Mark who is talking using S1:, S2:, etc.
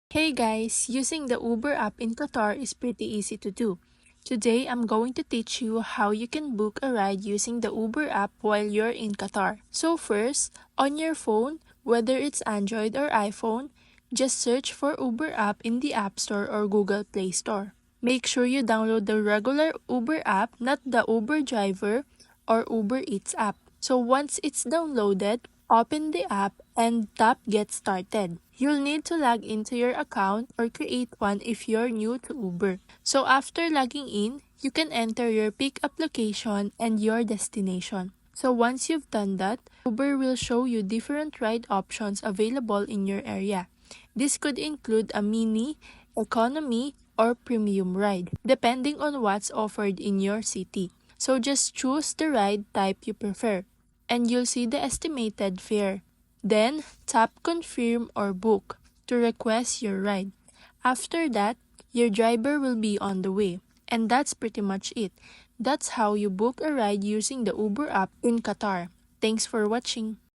S1: Hey guys, using the Uber app in Qatar is pretty easy to do. Today I'm going to teach you how you can book a ride using the Uber app while you're in Qatar. So first, on your phone, whether it's Android or iPhone, just search for Uber app in the App Store or Google Play Store. Make sure you download the regular Uber app, not the Uber Driver or Uber Eats app. So once it's downloaded, open the app and tap Get Started. You'll need to log into your account or create one if you're new to Uber. So after logging in, you can enter your pickup location and your destination. So once you've done that, Uber will show you different ride options available in your area. This could include a mini, economy, or premium ride, depending on what's offered in your city. So just choose the ride type you prefer, and you'll see the estimated fare. Then, tap Confirm or Book to request your ride. After that, your driver will be on the way. And that's pretty much it. That's how you book a ride using the Uber app in Qatar. Thanks for watching.